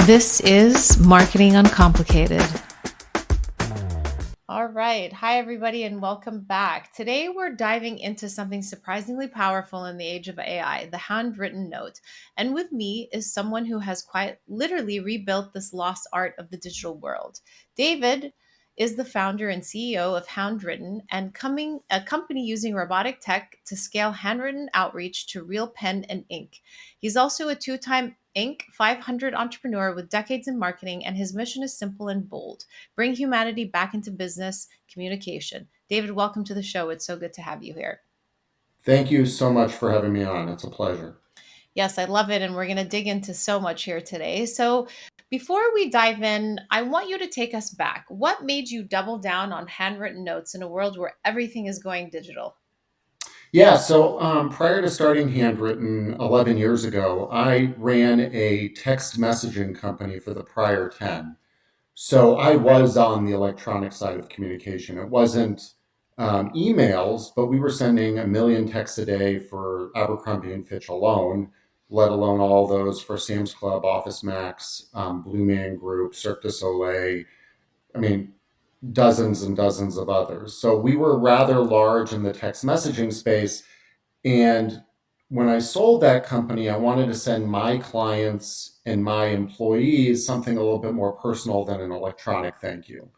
This is Marketing Uncomplicated. All right. Hi, everybody, and welcome back. Today, we're diving into something surprisingly powerful in the age of AI, the handwritten note. And with me is someone who has quite literally rebuilt this lost art of the digital world. David is the founder and CEO of Handwritten and coming a company using robotic tech to scale handwritten outreach to real pen and ink. He's also a two-time Inc. 500 entrepreneur with decades in marketing, and his mission is simple and bold: bring humanity back into business communication. David, welcome to the show. It's so good to have you here. Thank you so much for having me on. It's a pleasure. Yes, I love it. And we're going to dig into so much here today. So, before we dive in, I want you to take us back. What made you double down on handwritten notes in a world where everything is going digital? Prior to starting Handwritten 11 years ago, I ran a text messaging company for the prior 10. So I was on the electronic side of communication. It wasn't emails, but we were sending a million texts a day for Abercrombie and Fitch alone, let alone all those for Sam's Club, Office Max, Blue Man Group, Cirque du Soleil. I mean, dozens and dozens of others. So we were rather large in the text messaging space. And when I sold that company, I wanted to send my clients and my employees something a little bit more personal than an electronic thank you.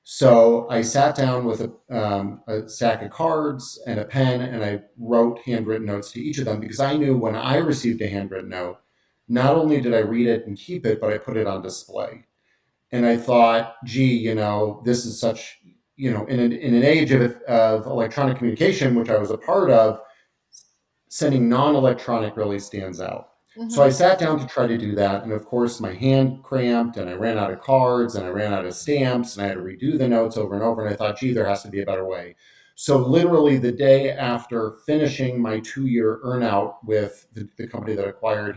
So I sat down with a stack of cards and a pen, and I wrote handwritten notes to each of them because I knew when I received a handwritten note, not only did I read it and keep it, but I put it on display. And I thought, gee, this is such, in an age of electronic communication, which I was a part of, sending non-electronic really stands out. So I Mm-hmm. sat down to try to do that. And of course, my hand cramped and I ran out of cards and I ran out of stamps and I had to redo the notes over and over. And I thought, gee, there has to be a better way. So literally the day after finishing my 2-year earnout with the company that acquired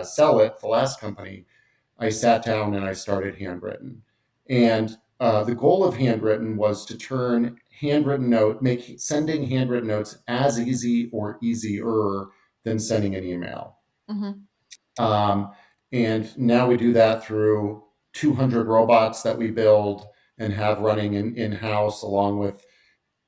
Sell It, the last company, I sat down and I started Handwritten. And the goal of Handwritten was to turn make sending handwritten notes as easy or easier than sending an email. Mm-hmm. Um, and now we do that through 200 robots that we build and have running in-house, along with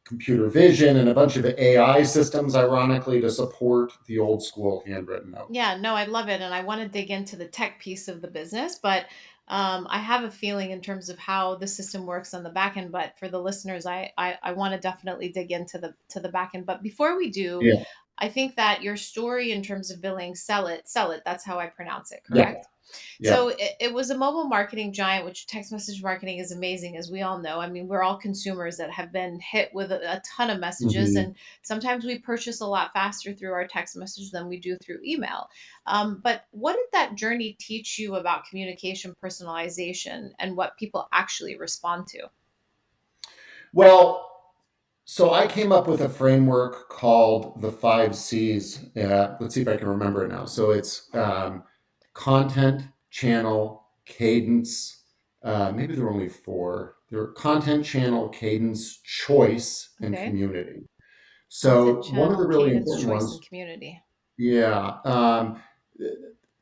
computer vision and a bunch of AI systems, ironically, to support the old school handwritten note. Yeah, no, I love it. And I want to dig into the tech piece of the business, but I have a feeling in terms of how the system works on the back end. But for the listeners, I want to definitely dig into the back end. But before we do, Yeah. I think that your story in terms of billing, sell it, that's how I pronounce it, Yeah. correct? Yeah. So it was a mobile marketing giant, which text message marketing is amazing, as we all know. I mean, we're all consumers that have been hit with a ton of messages, Mhm. and sometimes we purchase a lot faster through our text message than we do through email. But what did that journey teach you about communication, personalization, and what people actually respond to? Well, so I came up with a framework called the 5 C's. Let's see if I can remember it now. So it's content, channel, cadence. Maybe there are only four. There are content, channel, cadence, choice, and Okay. community. Content, So one of channel, the really cadence, important choice, and ones, community. yeah.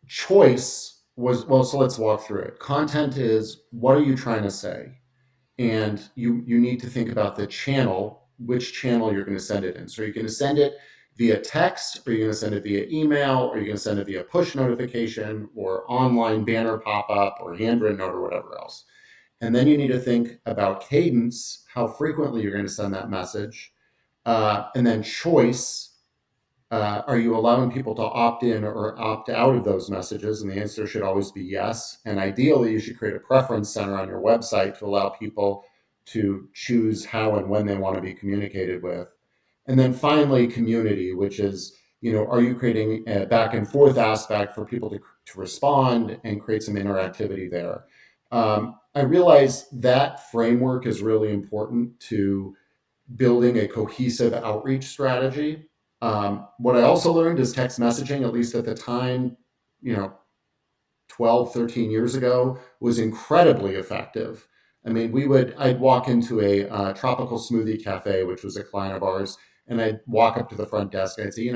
Choice was, well, so let's walk through it. Content is, what are you trying to say? And you need to think about the channel, which channel you're going to send it in. So you're going to send it via text, or you're going to send it via email, or you're going to send it via push notification, or online banner pop-up, or handwritten note, or whatever else. And then you need to think about cadence, how frequently you're going to send that message. And then choice, are you allowing people to opt in or opt out of those messages? And the answer should always be yes. And ideally, you should create a preference center on your website to allow people to choose how and when they want to be communicated with. And then finally, community, which is, are you creating a back and forth aspect for people to respond and create some interactivity there? I realize that framework is really important to building a cohesive outreach strategy. What I also learned is text messaging, at least at the time, you know, 12, 13 years ago, was incredibly effective. I mean, I'd walk into a tropical smoothie cafe, which was a client of ours, and I'd walk up to the front desk. I'd say,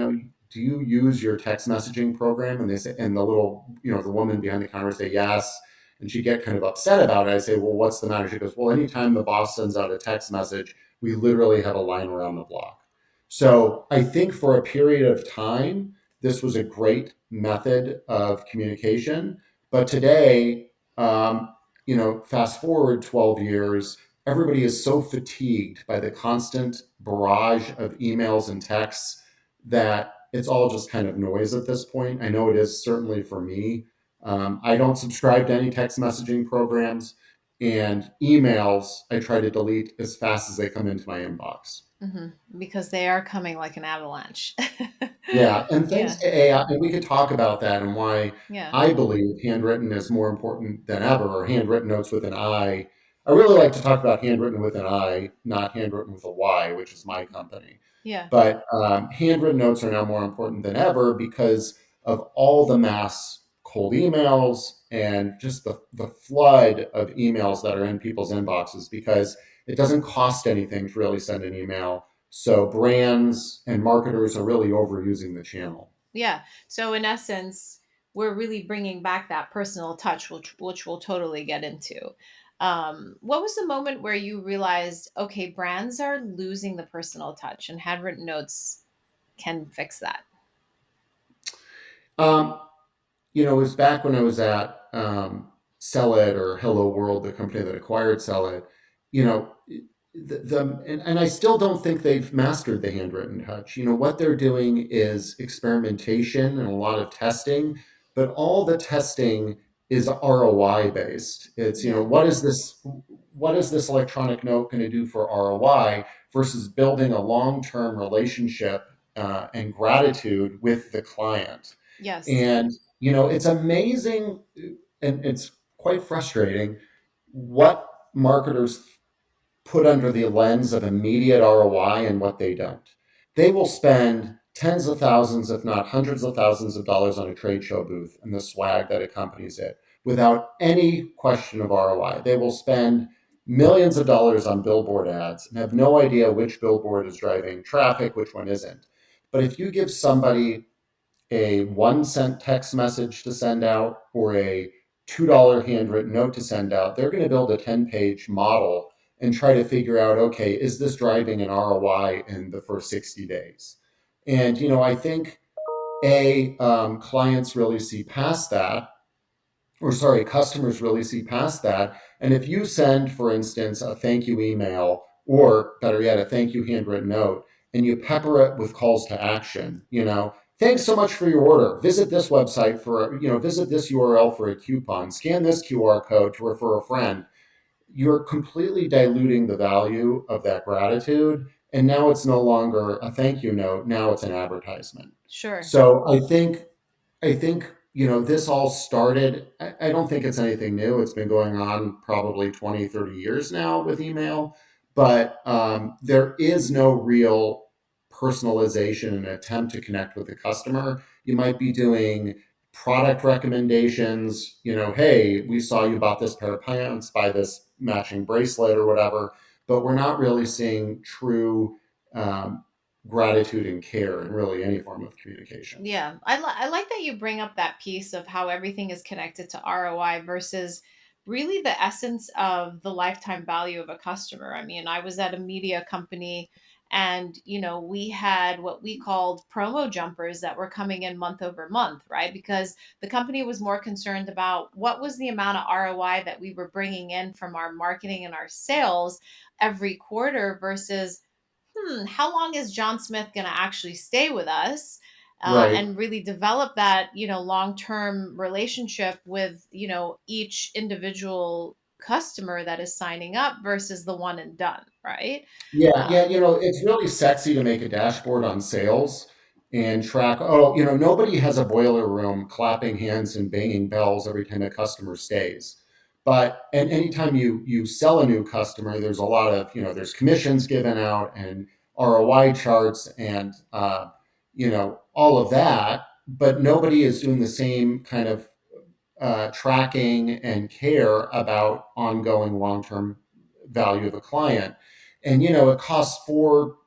do you use your text messaging program? And they say, and the little, the woman behind the counter say yes. And she'd get kind of upset about it. I say, well, what's the matter? She goes, well, anytime the boss sends out a text message, we literally have a line around the block. So I think for a period of time, this was a great method of communication. But today, fast forward 12 years, everybody is so fatigued by the constant barrage of emails and texts that it's all just kind of noise at this point. I know it is certainly for me. I don't subscribe to any text messaging programs, and emails I try to delete as fast as they come into my inbox. Because they are coming like an avalanche. Yeah, and thanks Yeah. to AI, and we could talk about that and why Yeah. I believe handwritten is more important than ever, or handwritten notes with an I. I really like to talk about handwritten with an I, not handwritten with a Y, which is my company. Yeah. But handwritten notes are now more important than ever because of all the mass cold emails and just the flood of emails that are in people's inboxes because it doesn't cost anything to really send an email, so brands and marketers are really overusing the channel. Yeah. So in essence, we're really bringing back that personal touch, which we'll totally get into. What was the moment where you realized, okay, brands are losing the personal touch, and handwritten notes can fix that? Um, it was back when I was at Sell It or Hello World, the company that acquired Sell It. You know, and I still don't think they've mastered the handwritten touch. What they're doing is experimentation and a lot of testing, but all the testing is ROI based. It's Yeah. what is this electronic note going to do for ROI versus building a long term relationship and gratitude with the client. Yes. And it's amazing and it's quite frustrating what marketers put under the lens of immediate ROI and what they don't. They will spend tens of thousands, if not hundreds of thousands of dollars on a trade show booth and the swag that accompanies it without any question of ROI. They will spend millions of dollars on billboard ads and have no idea which billboard is driving traffic, which one isn't. But if you give somebody a 1 cent text message to send out or a $2 handwritten note to send out, they're going to build a 10-page model and try to figure out, okay, is this driving an ROI in the first 60 days? And, I think clients really see past that, or sorry, customers really see past that. And if you send, for instance, a thank you email, or better yet, a thank you handwritten note, and you pepper it with calls to action, thanks so much for your order. Visit this website visit this URL for a coupon, scan this QR code to refer a friend. You're completely diluting the value of that gratitude. And now it's no longer a thank you note. Now it's an advertisement. Sure. So I think this all started. I don't think it's anything new. It's been going on probably 20, 30 years now with email, but there is no real personalization and attempt to connect with the customer. You might be doing product recommendations, hey, we saw you bought this pair of pants, buy this matching bracelet or whatever, but we're not really seeing true um, gratitude and care in really any form of communication. Yeah, I like that you bring up that piece of how everything is connected to ROI versus really the essence of the lifetime value of a customer. I mean, I was at a media company and we had what we called promo jumpers that were coming in month over month, right? Because the company was more concerned about what was the amount of ROI that we were bringing in from our marketing and our sales every quarter versus how long is John Smith going to actually stay with us? Right. And really develop that, long-term relationship with, each individual customer that is signing up versus the one and done, right? Yeah, yeah, Um, it's really sexy to make a dashboard on sales and track. Oh, nobody has a boiler room clapping hands and banging bells every time a customer stays. But and anytime you sell a new customer, there's a lot of, there's commissions given out and ROI charts and all of that, but nobody is doing the same kind of tracking and care about ongoing long-term value of a client. And it costs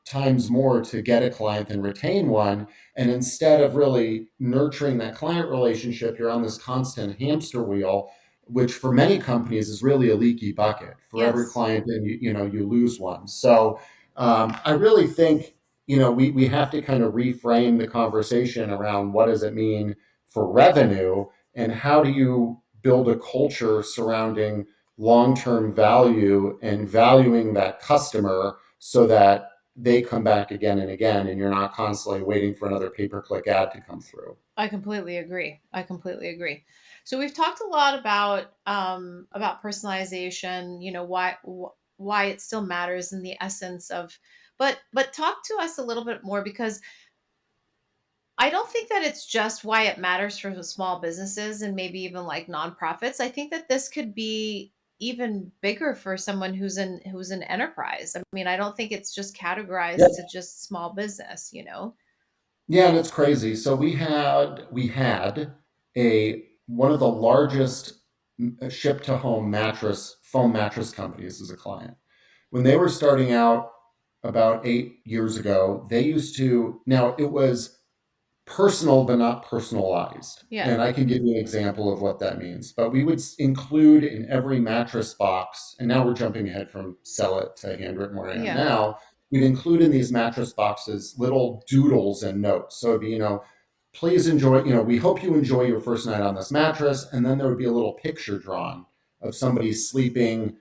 times more to get a client than retain one. And instead of really nurturing that client relationship, you're on this constant hamster wheel, which for many companies is really a leaky bucket. For every Yes. client, then you lose one. So I really think we have to kind of reframe the conversation around what does it mean for revenue, and how do you build a culture surrounding long-term value and valuing that customer so that they come back again and again, and you're not constantly waiting for another pay-per-click ad to come through. I completely agree. I completely agree. So we've talked a lot about personalization, why it still matters in the essence of, but talk to us a little bit more, because I don't think that it's just why it matters for the small businesses and maybe even like nonprofits. I think that this could be even bigger for someone who's an enterprise. I mean, I don't think it's just categorized to just small business. Yeah, and it's crazy. So we had a one of the largest ship to home mattress foam mattress companies as a client. When they were starting out about 8 years ago, they used to, now it was personal but not personalized. Yeah. And I can give you an example of what that means. But we would include in every mattress box, and now we're jumping ahead from Sell It to Handwritten where I am Yeah. now. We'd include in these mattress boxes little doodles and notes. So it'd be, please enjoy, we hope you enjoy your first night on this mattress. And then there would be a little picture drawn of somebody sleeping,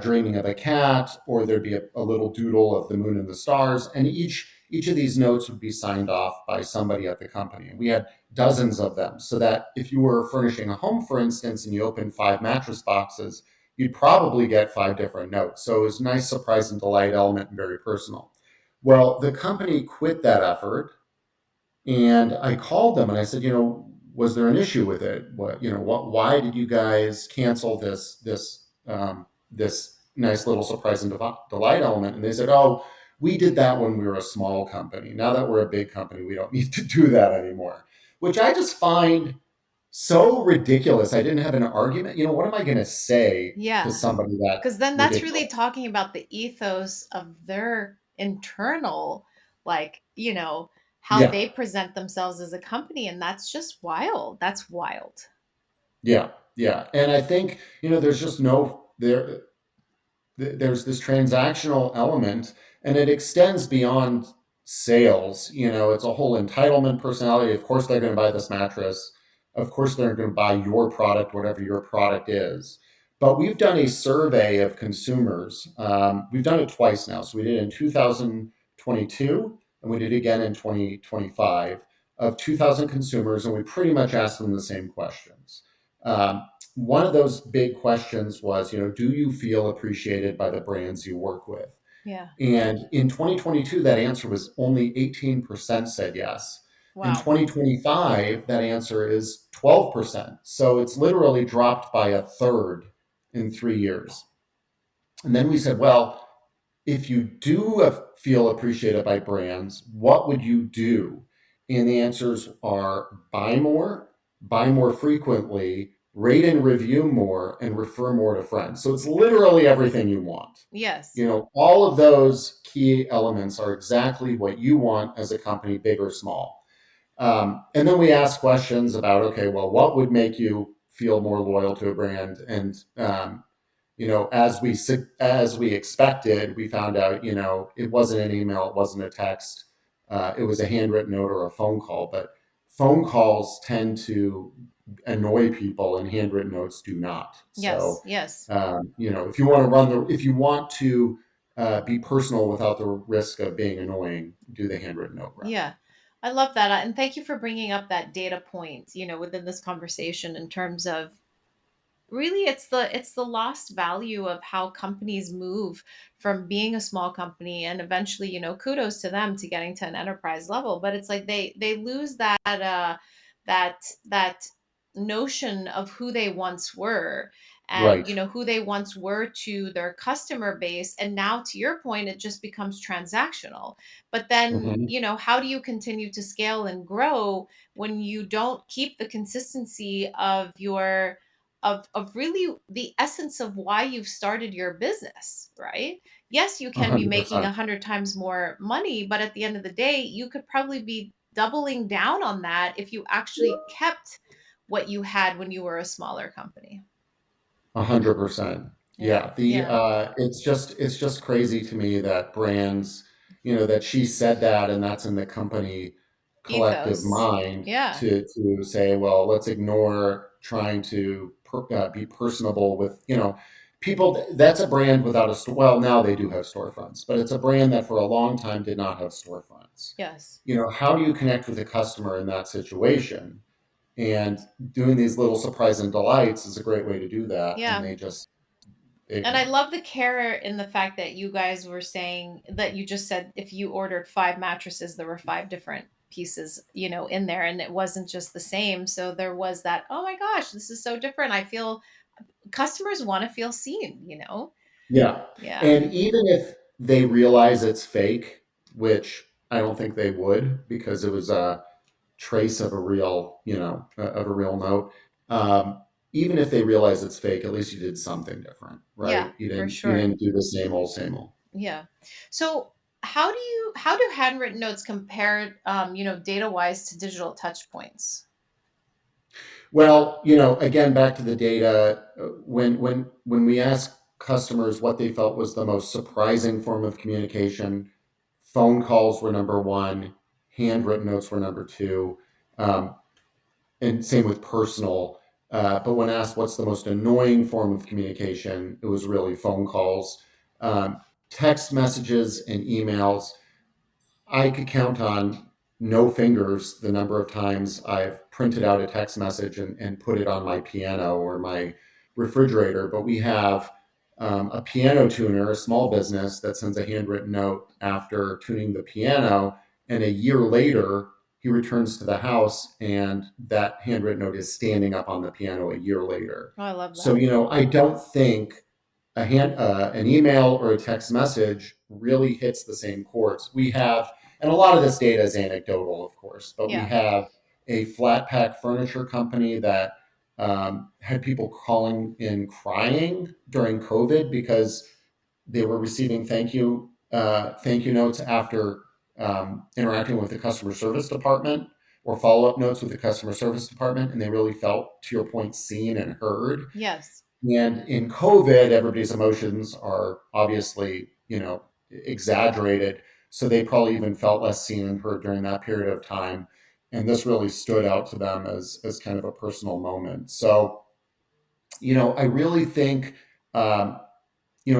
dreaming of a cat, or there'd be a little doodle of the moon and the stars. And each of these notes would be signed off by somebody at the company. And we had dozens of them, so that if you were furnishing a home, for instance, and you opened 5 mattress boxes, you'd probably get 5 different notes. So it was a nice surprise and delight element and very personal. Well, the company quit that effort, and I called them and I said, was there an issue with it? Why did you guys cancel this nice little surprise and delight element? And they said, oh, we did that when we were a small company. Now that we're a big company, we don't need to do that anymore, which I just find so ridiculous. I didn't have an argument. What am I going to say to Yeah. somebody that Because then that's really ridiculous? talking about the ethos of their internal, like, how Yeah, they present themselves as a company. And that's just wild. That's wild. yeah, yeah. And I think, there's just no there. There's this transactional element, and it extends beyond sales. It's a whole entitlement personality. Of course they're going to buy this mattress, of course they're going to buy your product, whatever your product is. But we've done a survey of consumers. We've done it twice now, so we did it in 2022 and we did it again in 2025, of 2000 consumers, and we pretty much asked them the same questions. One of those big questions was, do you feel appreciated by the brands you work with? Yeah. And in 2022, that answer was only 18% said yes. In Wow. 2025, that answer is 12%. So it's literally dropped by a third in 3 years. And then we said, well, if you do feel appreciated by brands, what would you do? And the answers are buy more frequently, rate and review more, and refer more to friends. So it's literally everything you want. Yes. All of those key elements are exactly what you want as a company, big or small. And then we ask questions about, okay, well, what would make you feel more loyal to a brand? And as we expected, we found out, it wasn't an email, it wasn't a text, it was a handwritten note or a phone call. But phone calls tend to annoy people, and handwritten notes do not. Yes. So, Yes. if you want to be personal without the risk of being annoying, do the handwritten note route. Yeah. I love that. And thank you for bringing up that data point, within this conversation, in terms of really it's the lost value of how companies move from being a small company, and eventually, kudos to them to getting to an enterprise level, but it's like they lose that notion of who they once were, and Right. who they once were to their customer base, and now, to your point, it just becomes transactional. But then, Mhm. how do you continue to scale and grow when you don't keep the consistency of your of really the essence of why you've started your business, right? Yes, you can be making 100%. 100 times more money, but at the end of the day, you could probably be doubling down on that if you actually kept what you had when you were a smaller company. 100%. Yeah. Yeah. The Yeah. it's just crazy to me that brands, that she said that, and that's in the company collective Ethos. mind Yeah. to say, well, let's ignore trying to be personable with, people. That's a brand without a store. Well, now they do have storefronts, but it's a brand that for a long time did not have storefronts. Yes. How do you connect with the customer in that situation? And doing these little surprise and delights is a great way to do that. And Yeah. they just And I ignore. love the care in the fact that you guys were saying that you just said if you ordered 5 mattresses, there were 5 different pieces, in there, and it wasn't just the same. So there was that, oh my gosh, this is so different. I feel customers want to feel seen. Yeah. Yeah. And even if they realize it's fake, which I don't think they would because it was a trace of a real, of a real note. Um, Even if they realize it's fake, at least you did something different, Yeah, right? You for didn't you sure. didn't do the same old, same old. Yeah. So how do handwritten notes compare data wise to digital touch points? Well, again, back to the data. When we asked customers what they felt was the most surprising form of communication, phone calls were number one, handwritten notes were number two, um, and same with personal. But when asked what's the most annoying form of communication, it was really phone calls, um, text messages, and emails. I could count on no fingers the number of times I've printed out a text message and put it on my piano or my refrigerator. But we have a piano tuner, a small business that sends a handwritten note after tuning the piano. And a year later, he returns to the house and that handwritten note is standing up on the piano a year later. Oh, I love So, that. I don't think an email or a text message really hits the same chords. We have, and a lot of this data is anecdotal, of course, but we Yeah. have a flat pack furniture company that had people calling in crying during COVID because they were receiving thank you notes after interacting with the customer service department or follow up notes with the customer service department, and they really felt, to your point, seen and heard. Yes. And in COVID, everybody's emotions are obviously, exaggerated. So they probably even felt less seen and heard during that period of time. And this really stood out to them as kind of a personal moment. So, I really think, um,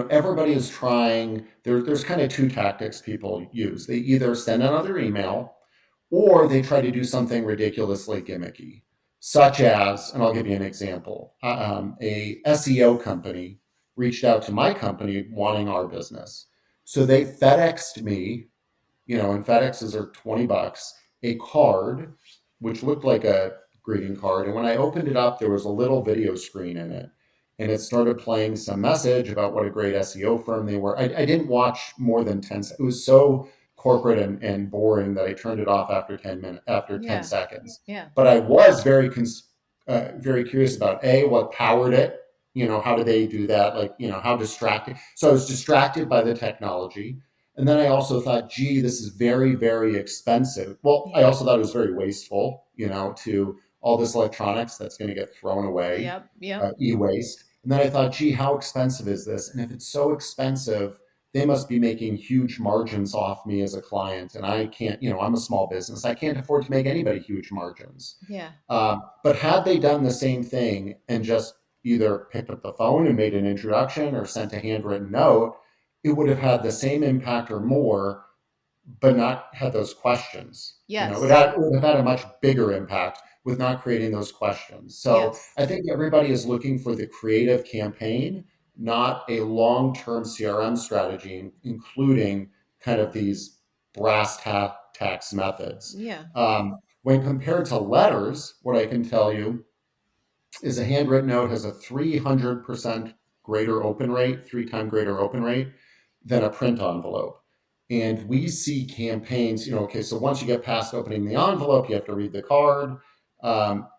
everybody is trying, there's kind of two tactics people use. They either send another email or they try to do something ridiculously gimmicky, such as, and I'll give you an example. A SEO company reached out to my company wanting our business. So they FedExed me, and FedExes are $20, a card, which looked like a greeting card. And when I opened it up, there was a little video screen in it. And it started playing some message about what a great SEO firm they were. I didn't watch more than 10 seconds. It was so corporate and boring that I turned it off after 10 minutes, after 10 Yeah. seconds. Yeah. But I was very curious about what powered it. How do they do that? Like, how distracting. So I was distracted by the technology. And then I also thought, gee, this is very, very expensive. Well, I Yeah. also thought it was very wasteful, to all this electronics that's going to get thrown away, Yep. Yep. e-waste. And then I thought, gee, how expensive is this? And if it's so expensive, they must be making huge margins off me as a client. And I can't, I'm a small business. I can't afford to make anybody huge margins. Yeah. But had they done the same thing and just either picked up the phone and made an introduction or sent a handwritten note, it would have had the same impact or more, but not had those questions. Yes. It would have had a much bigger impact with not creating those questions. So Yes. I think everybody is looking for the creative campaign, not a long-term CRM strategy, including kind of these brass tacks methods. Yeah. When compared to letters, what I can tell you is a handwritten note has a 300% greater open rate, 3 times greater open rate than a print envelope. And we see campaigns, okay, so once you get past opening the envelope, you have to read the card. Um,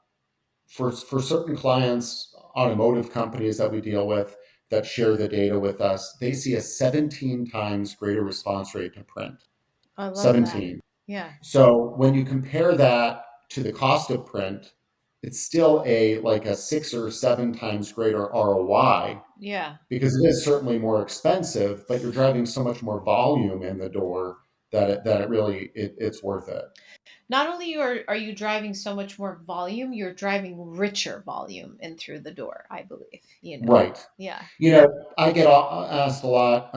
for certain clients, automotive companies that we deal with that share the data with us, they see a 17 times greater response rate to print. I love that. 17. Yeah. So when you compare that to the cost of print, it's still a like a 6 or 7 times greater ROI Yeah. because it is certainly more expensive, but you're driving so much more volume in the door that it really it's worth it. Not only are you driving so much more volume, you're driving richer volume in through the door, I believe, you know. Right. Yeah. You know, I get asked a lot,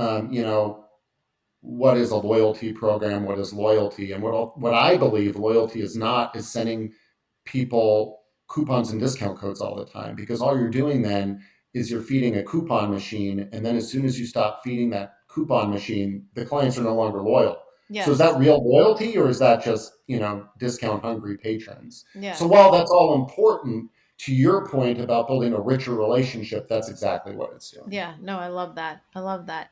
what is a loyalty program? What is loyalty? And what I believe loyalty is not is sending people coupons and discount codes all the time, because all you're doing then is you're feeding a coupon machine, and then as soon as you stop feeding that coupon machine, the clients are no longer loyal. So is that Yes. real loyalty, or is that just discount hungry patrons? Yeah. So while that's all important, to your point about building a richer relationship, that's exactly what it's doing. Yeah. No, I love that. I love that.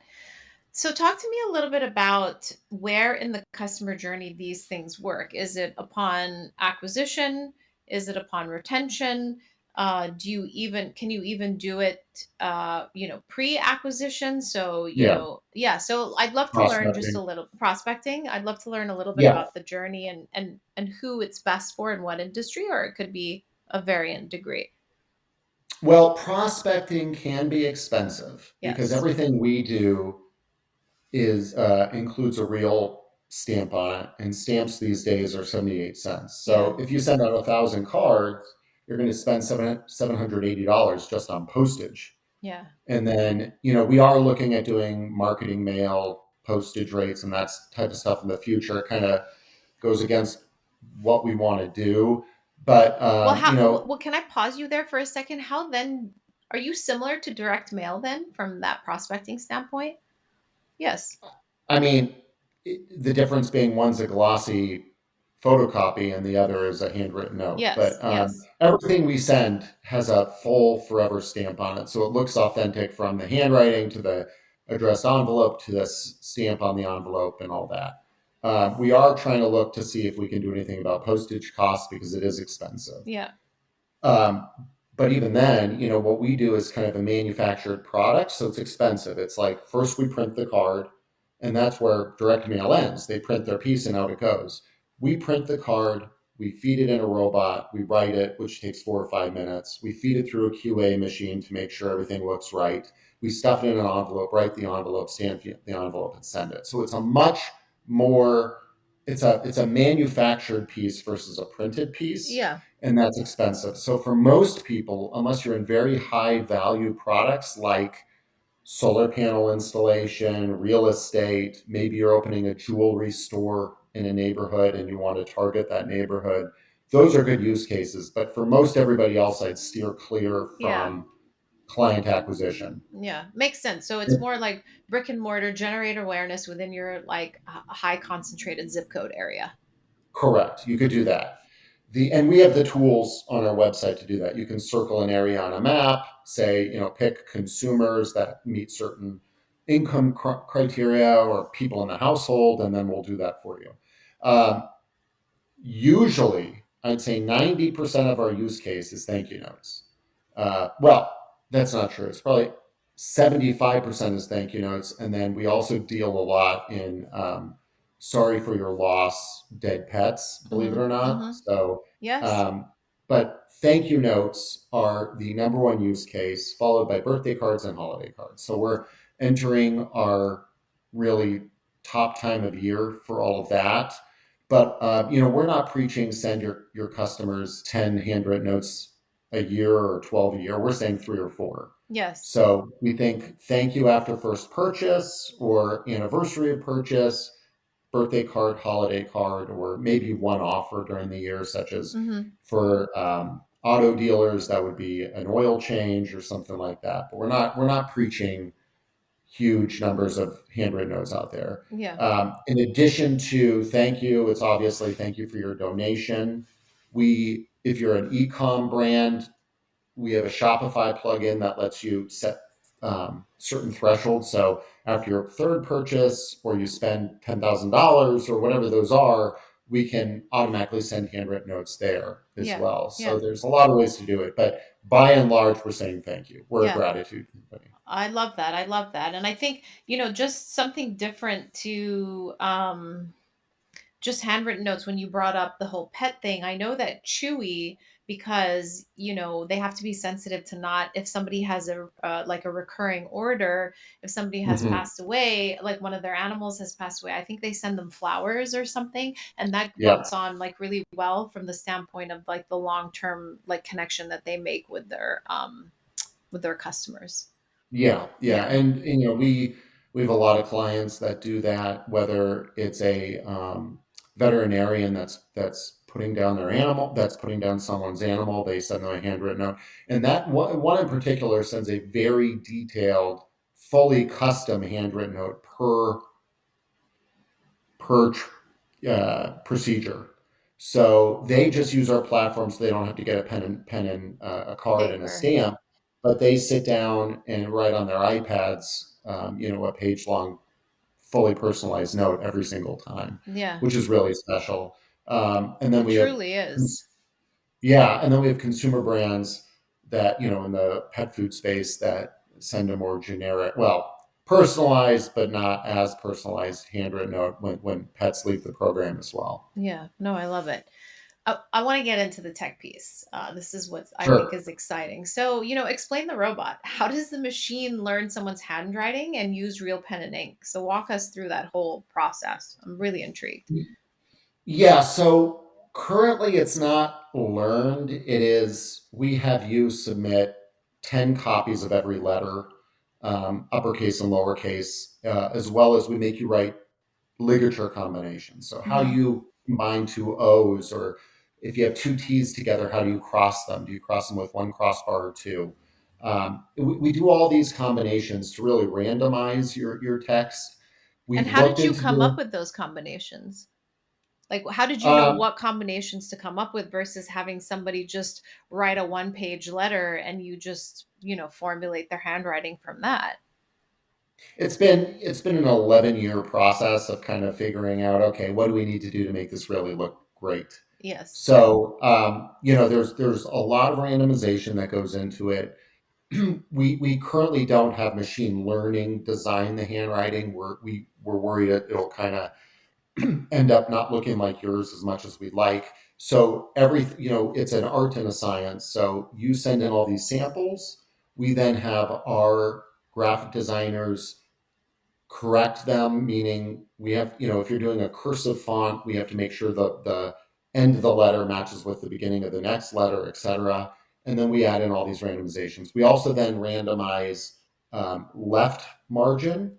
So, talk to me a little bit about where in the customer journey these things work. Is it upon acquisition? Is it upon retention? Do you even can you even do it, pre-acquisition? So, Yeah, yeah. So, I'd love to learn just a prospecting. little prospecting. I'd love to learn a little bit Yeah. about the journey and who it's best for in what industry, or it could be a variant degree. Well, prospecting can be expensive because Yes. everything we do is includes a real stamp on it, and stamps these days are 78 cents. Yeah. So if you send out 1,000 cards, you're going to spend $780 just on postage. Yeah. And then we are looking at doing marketing mail postage rates and that type of stuff in the future. It kind of goes against what we want to do, but Well, well, can I pause you there for a second? How then are you similar to direct mail then from that prospecting standpoint? Yes. I mean, the difference being one's a glossy photocopy and the other is a handwritten note. Yes. But Yes. everything we send has a full forever stamp on it. So it looks authentic from the handwriting to the addressed envelope to the stamp on the envelope and all that. We are trying to look to see if we can do anything about postage costs because it is expensive. Yeah. Um, but even then, what we do is kind of a manufactured product, so it's expensive. It's like first we print the card, and that's where direct mail ends. They print their piece and out it goes. We print the card, we feed it in a robot, we write it, which takes 4 or 5 minutes. We feed it through a QA machine to make sure everything looks right. We stuff it in an envelope, write the envelope, stamp the envelope, and send it. So it's a much more it's a manufactured piece versus a printed piece, Yeah. and that's expensive. So for most people, unless you're in very high value products like solar panel installation, real estate, maybe you're opening a jewelry store in a neighborhood and you want to target that neighborhood, those are good use cases. But for most everybody else, I'd steer clear Yeah. from client acquisition. Yeah. Makes sense. So it's more like brick and mortar, generate awareness within your like high concentrated zip code area. Correct. You could do that. And we have the tools on our website to do that. You can circle an area on a map, say, pick consumers that meet certain income criteria or people in the household, and then we'll do that for you. Um, Usually, I'd say 90% of our use case is thank you notes. Well, that's not true. It's probably 75% is thank you notes. And then we also deal a lot in sorry for your loss, dead pets, believe it Mm-hmm. or not. Mm-hmm. So, Yes. um, but thank you notes are the number one use case, followed by birthday cards and holiday cards. So we're entering our really top time of year for all of that. But we're not preaching send your customers 10 handwritten notes a year or 12 a year. We're saying 3 or 4. Yes. So we think thank you after first purchase or anniversary of purchase, birthday card, holiday card, or maybe one offer during the year, such as Mm-hmm. for auto dealers, that would be an oil change or something like that. But we're not preaching huge numbers of handwritten notes out there. Yeah. In addition to thank you, it's obviously thank you for your donation. If you're an e-com brand, we have a Shopify plugin that lets you set certain thresholds. So after your third purchase, or you spend $10,000 or whatever those are, we can automatically send handwritten notes there as Yeah. well. So Yeah. there's a lot of ways to do it, but by and large, we're saying thank you. We're a Yeah. gratitude company. I love that. I love that. And I think, just something different to just handwritten notes when you brought up the whole pet thing. I know that Chewy, because they have to be sensitive to, not if somebody has a like a recurring order, if somebody has Hmm. passed away, like one of their animals has passed away, I think they send them flowers or something, and that Yeah, goes on like really well from the standpoint of like the long term like connection that they make with their customers. yeah, Yeah. and we have a lot of clients that do that. Whether it's a veterinarian that's putting down their animal, that's putting down someone's animal, they send them a handwritten note, and that one in particular sends a very detailed, fully custom handwritten note per procedure. So they just use our platform, so they don't have to get a pen and a card and a Paper. stamp, but they sit down and write on their iPads, a page long, fully personalized note every single time, Yeah. which is really special. And then It we have, truly is. yeah, and then we have consumer brands that, in the pet food space that send a more generic, well, personalized, but not as personalized handwritten note when pets leave the program as well. Yeah. No, I love it. I want to get into the tech piece. This is what I think Sure. is exciting. So, explain the robot. How does the machine learn someone's handwriting and use real pen and ink? So, walk us through that whole process. I'm really intrigued. Yeah, so currently it's not learned. It is, we have you submit 10 copies of every letter, uppercase and lowercase, as well as we make you write ligature combinations. So how do Hmm. you combine two O's, or if you have two T's together, how do you cross them? Do you cross them with one crossbar or two? We do all these combinations to really randomize your text. And We've how looked did you into come up doing. with those combinations? Like, how did you know Um, what combinations to come up with versus having somebody just write a one-page letter and you just, formulate their handwriting from that? it's been an 11-year process of kind of figuring out, okay, what do we need to do to make this really look great? Yes. So there's a lot of randomization that goes into it. We currently don't have machine learning design the handwriting. We're worried it'll kind of end up not looking like yours as much as we'd like. So it's an art and a science. So you send in all these samples. We then have our graphic designers correct them, meaning we have, if you're doing a cursive font, we have to make sure the end of the letter matches with the beginning of the next letter, etc. And then we add in all these randomizations. We also then randomize left margin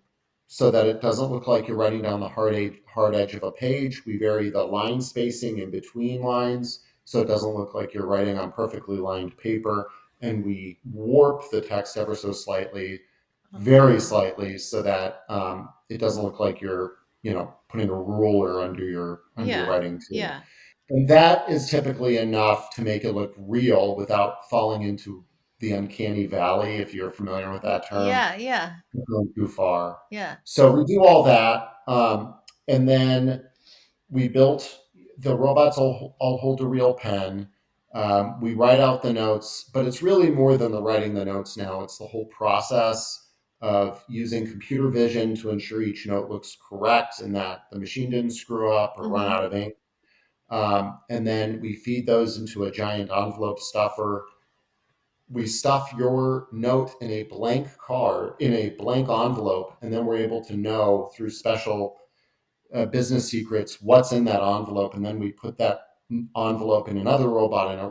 so that it doesn't look like you're writing down the hard edge of a page. We vary the line spacing in between lines so it doesn't look like you're writing on perfectly lined paper. And we warp the text ever so slightly, very Oh, slightly, so that it doesn't look like you're putting a ruler under your yeah. writing too. Yeah. And that is typically enough to make it look real without falling into the uncanny valley, if you're familiar with that term, Yeah. Yeah. going too far. Yeah. So we do all that, and then we built the robots all hold a real pen. We write out the notes, but it's really more than the writing the notes now. It's the whole process of using computer vision to ensure each note looks correct and that the machine didn't screw up or run Hmm. out of ink. And then we feed those into a giant envelope stuffer. We stuff your note in a blank card, in a blank envelope, and then we're able to know through special business secrets what's in that envelope, and then we put that envelope in another robot, and it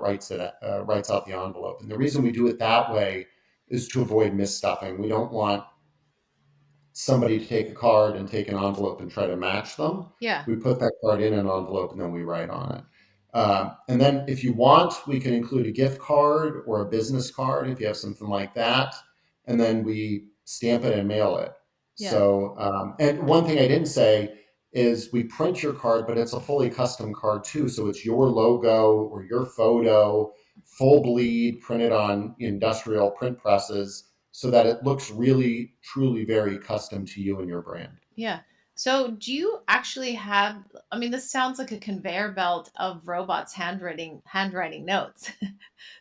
writes out the envelope. And the reason we do it that way is to avoid misstuffing. We don't want somebody to take a card and take an envelope and try to match them. Yeah. We put that card in an envelope and then we write on it. And then if you want, we can include a gift card or a business card if you have something like that. And then we stamp it and mail it. Yeah. So, and one thing I didn't say is we print your card, but it's a fully custom card too. So it's your logo or your photo, full bleed, printed on industrial print presses so that it looks really, truly very custom to you and your brand. Yeah. So, do you actually have, I mean, this sounds like a conveyor belt of robots handwriting notes.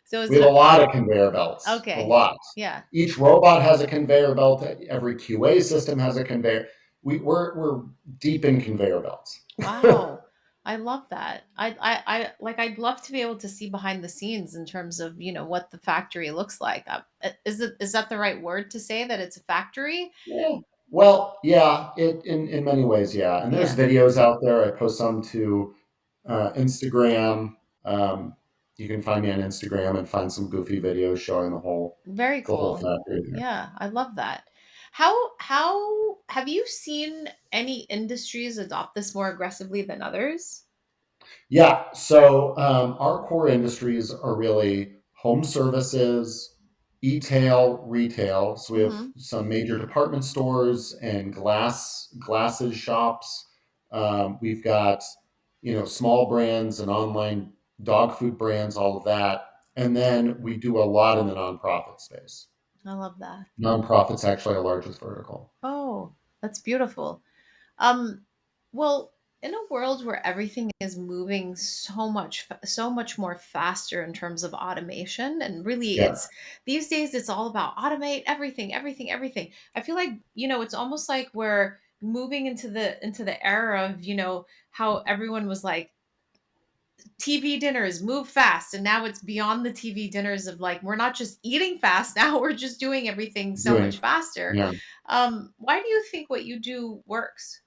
So is We have a it lot of conveyor belts, a okay? lot. Yeah. Each robot has a conveyor belt. Every QA system has a conveyor. We're deep in conveyor belts. Wow. I love that. I like I'd love to be able to see behind the scenes in terms of, what the factory looks like. Is that the right word to say that it's a factory? Yeah. Well, yeah, in many ways, yeah. And there's Yeah. videos out there. I post some to Instagram. Um, you can find me on Instagram and find some goofy videos showing Very the whole cool. factory there. Yeah, I love that. How have you seen any industries adopt this more aggressively than others? Yeah. So our core industries are really home services, e-tail, retail. So we have Hmm. some major department stores and glasses shops. We've got small brands and online dog food brands, all of that. And then we do a lot in the nonprofit space. I love that. Nonprofit's actually our largest vertical. Oh, that's beautiful. Um, well, in a world where everything is moving so much more faster in terms of automation, and really Yeah, it's these days it's all about automate everything, everything, everything. I feel like, it's almost like we're moving into the era of, how everyone was like, TV dinners move fast, and now it's beyond the TV dinners of like we're not just eating fast now, we're just doing everything so much doing faster. yeah. Why do you think what you do works?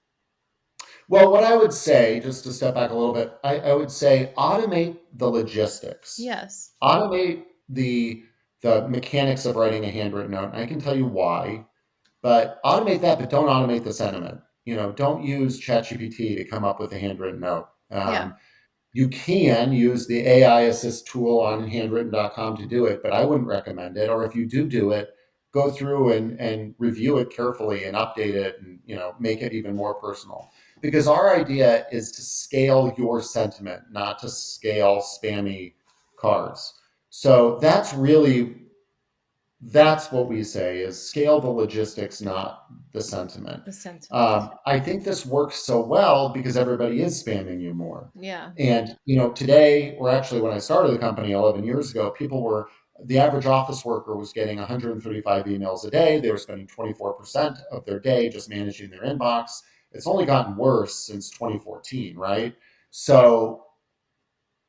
Well, what I would say, just to step back a little bit, I would say automate the logistics, Yes. automate the mechanics of writing a handwritten note. And I can tell you why, but automate that, but don't automate the sentiment. Don't use ChatGPT to come up with a handwritten note. Yeah. You can use the AI assist tool on handwritten.com to do it, but I wouldn't recommend it. Or if you do it, go through and review it carefully and update it and make it even more personal. Because our idea is to scale your sentiment, not to scale spammy cards. So that's what we say is scale the logistics, not the sentiment. The sentiment. I think this works so well because everybody is spamming you more. Yeah. And today, or actually when I started the company 11 years ago, the average office worker was getting 135 emails a day. They were spending 24% of their day just managing their inbox. It's only gotten worse since 2014, right? So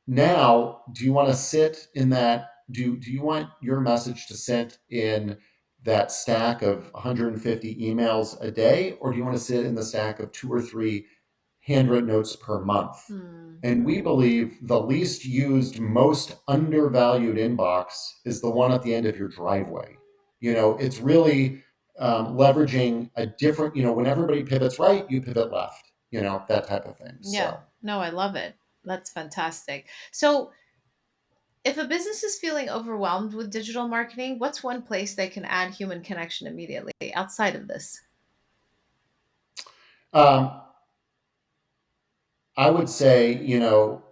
now, do you want to sit in that? Do you want your message to sit in that stack of 150 emails a day, or do you want to sit in the stack of two or three handwritten notes per month? Hmm. And we believe the least used, most undervalued inbox is the one at the end of your driveway. It's really leveraging a different, when everybody pivots right, you pivot left, that type of thing. Yeah. So. No, I love it. That's fantastic. So, if a business is feeling overwhelmed with digital marketing, what's one place they can add human connection immediately outside of this? Um, I would say,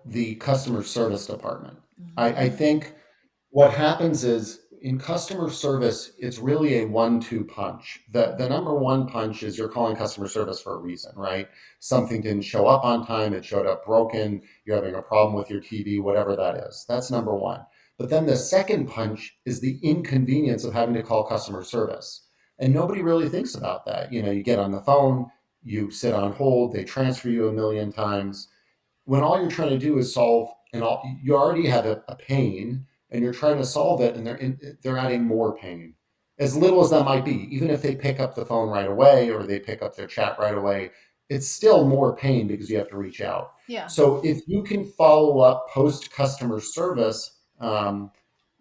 the customer service department. I Mhm. think what happens is in customer service, it's really a 1-2 punch. The number one punch is you're calling customer service for a reason, right? Something didn't show up on time, it showed up broken, you're having a problem with your TV, whatever that is. That's number one. But then the second punch is the inconvenience of having to call customer service. And nobody really thinks about that. You get on the phone, you sit on hold, they transfer you a million times when all you're trying to do is solve you already have a pain and you're trying to solve it and they're adding more pain as little as that might be, even if they pick up the phone right away or they pick up their chat right away, it's still more pain because you have to reach out. Yeah. So if you can follow up post customer service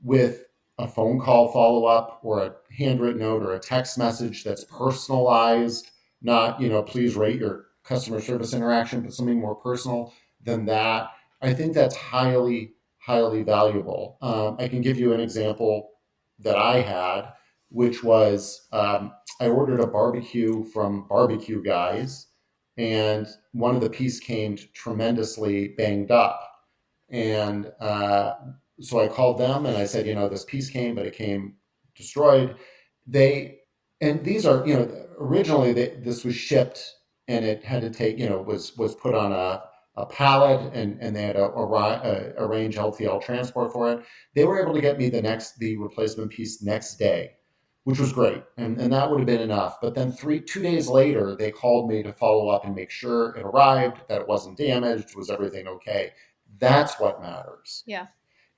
with a phone call follow up or a handwritten note or a text message that's personalized, not please rate your customer service interaction, but something more personal than that, I think that's highly, highly valuable. I can give you an example that I had, which was I ordered a barbecue from Barbecue Guys, and one of the piece came tremendously banged up. And so I called them and I said, this piece came, but it came destroyed. They, and these are, originally this was shipped and it had to take, was put on a pallet, and they had to arrange LTL transport for it. They were able to get me the replacement piece next day, which was great. And that would have been enough. But then 2 days later, they called me to follow up and make sure it arrived, that it wasn't damaged, was everything okay. That's what matters. Yeah.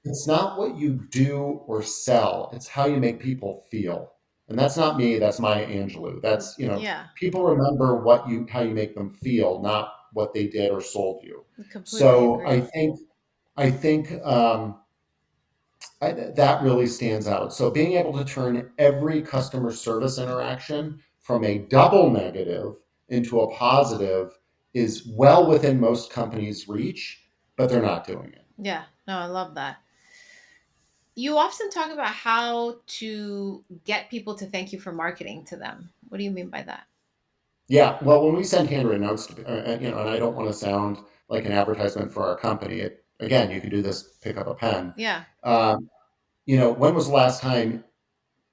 It's not what you do or sell, it's how you make people feel. And that's not me, that's Maya Angelou. That's, Yeah. people remember how you make them feel, not what they did or sold you. Completely So agree. I think that really stands out. So being able to turn every customer service interaction from a double negative into a positive is well within most companies' reach, but they're not doing it. Yeah. No, I love that. You often talk about how to get people to thank you for marketing to them. What do you mean by that? Yeah, well, when we send handwritten notes, and I don't want to sound like an advertisement for our company. Again, you can do this, pick up a pen. Yeah. Um, when was the last time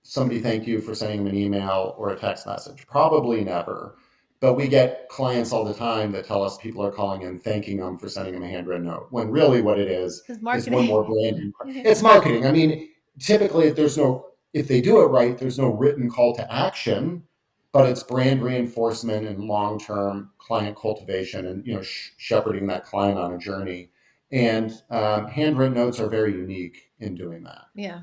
somebody thank you for sending them an email or a text message? Probably never. But we get clients all the time that tell us people are calling in thanking them for sending them a handwritten note. When really what it It's is one more marketing. branding. It's marketing. I mean, typically if they do it right, there's no written call to action, but it's brand reinforcement and long-term client cultivation, and shepherding that client on a journey. And handwritten notes are very unique in doing that. Yeah.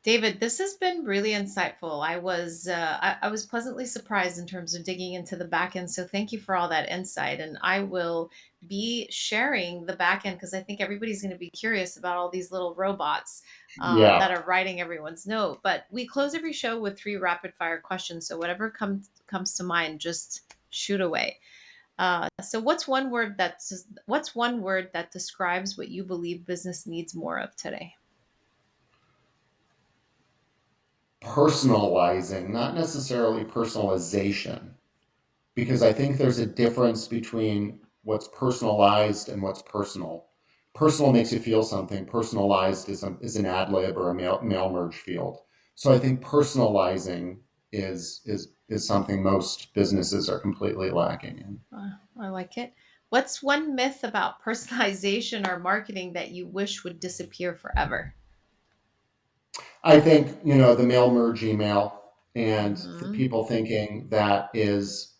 David, this has been really insightful. I was pleasantly surprised in terms of digging into the back end. So thank you for all that insight. And I will be sharing the back end because I think everybody's going to be curious about all these little robots that Yeah. are writing everyone's note. But we close every show with three rapid fire questions. So whatever comes to mind, just shoot away. So what's one word that describes what you believe business needs more of today? Personalizing, not necessarily personalization, because I think there's a difference between what's personalized and what's personal. Personal makes you feel something. Personalized is an ad lib or a mail merge field. So I think personalizing is something most businesses are completely lacking in. I like it. What's one myth about personalization or marketing that you wish would disappear forever? I think the mail merge email, and Hmm. people thinking that is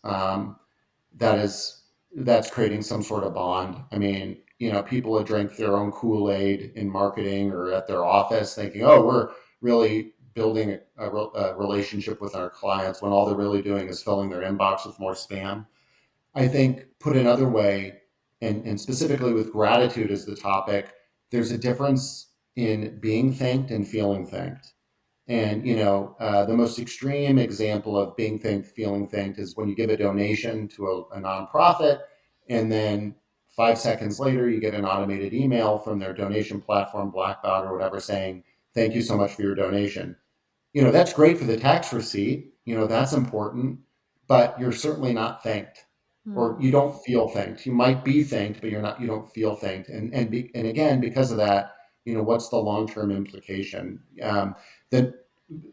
that's creating some sort of bond. I mean, people that drink their own Kool-Aid in marketing or at their office thinking, oh, we're really building a relationship with our clients, when all they're really doing is filling their inbox with more spam. I think, put another way, and specifically with gratitude as the topic, there's a difference in being thanked and feeling thanked. And the most extreme example of being thanked, feeling thanked, is when you give a donation to a nonprofit, and then 5 seconds later you get an automated email from their donation platform, Blackbaud or whatever, saying, "Thank you so much for your donation." That's great for the tax receipt. That's important, but you're certainly not thanked, or Hmm. you don't feel thanked. You might be thanked, but you don't feel thanked. And again, because of that, what's the long term implication? The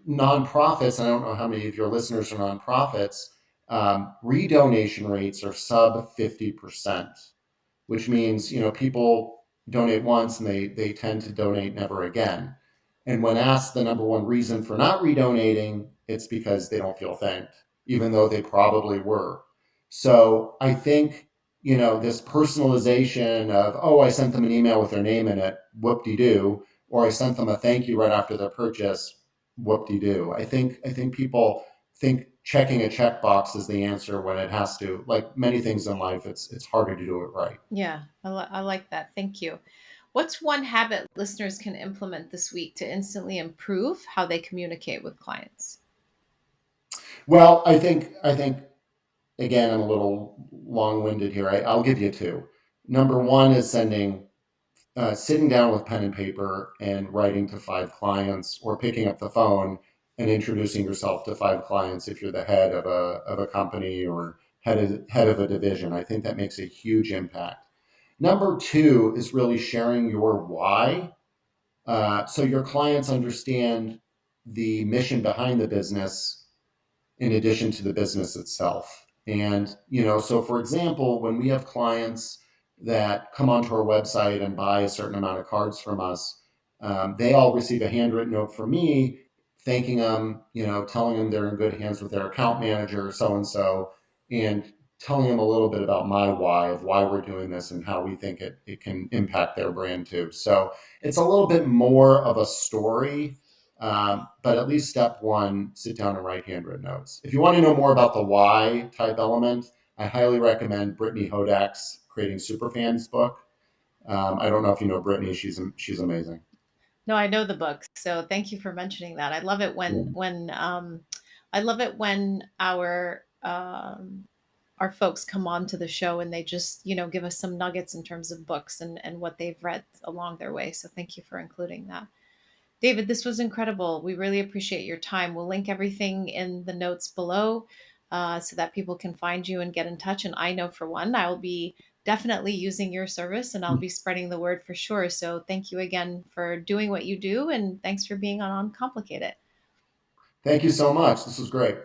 nonprofits, and I don't know how many of your listeners are nonprofits, redonation rates are sub 50%, which means people donate once and they tend to donate never again. And when asked the number one reason for not redonating, it's because they don't feel thanked, even though they probably were. So I think this personalization of, oh, I sent them an email with their name in it, whoop de doo, or I sent them a thank you right after their purchase, whoop de doo. I think people think checking a checkbox is the answer, when it has to, like many things in life, it's harder to do it right. Yeah, I like that. Thank you. What's one habit listeners can implement this week to instantly improve how they communicate with clients? Well, I think again, I'm a little long-winded here. I'll give you two. Number one is sitting down with pen and paper and writing to five clients, or picking up the phone and introducing yourself to five clients if you're the head of a company, or head of a division. I think that makes a huge impact. Number two is really sharing your why, so your clients understand the mission behind the business in addition to the business itself. And, so for example, when we have clients that come onto our website and buy a certain amount of cards from us, they all receive a handwritten note from me thanking them, telling them they're in good hands with their account manager, so and so, and telling them a little bit about my why of why we're doing this and how we think it can impact their brand too. So it's a little bit more of a story, but at least step one, sit down and write handwritten notes. If you want to know more about the why type element, I highly recommend Brittany Hodak's Creating Superfans book. I don't know if you know Brittany; she's amazing. No, I know the book. So thank you for mentioning that. I love it Yeah. I love it when our folks come on to the show and they just, give us some nuggets in terms of books and what they've read along their way. So thank you for including that. David, this was incredible. We really appreciate your time. We'll link everything in the notes below so that people can find you and get in touch. And I know for one, I'll be definitely using your service and I'll be spreading the word for sure. So thank you again for doing what you do. And thanks for being on Uncomplicate It. Thank you so much. This was great.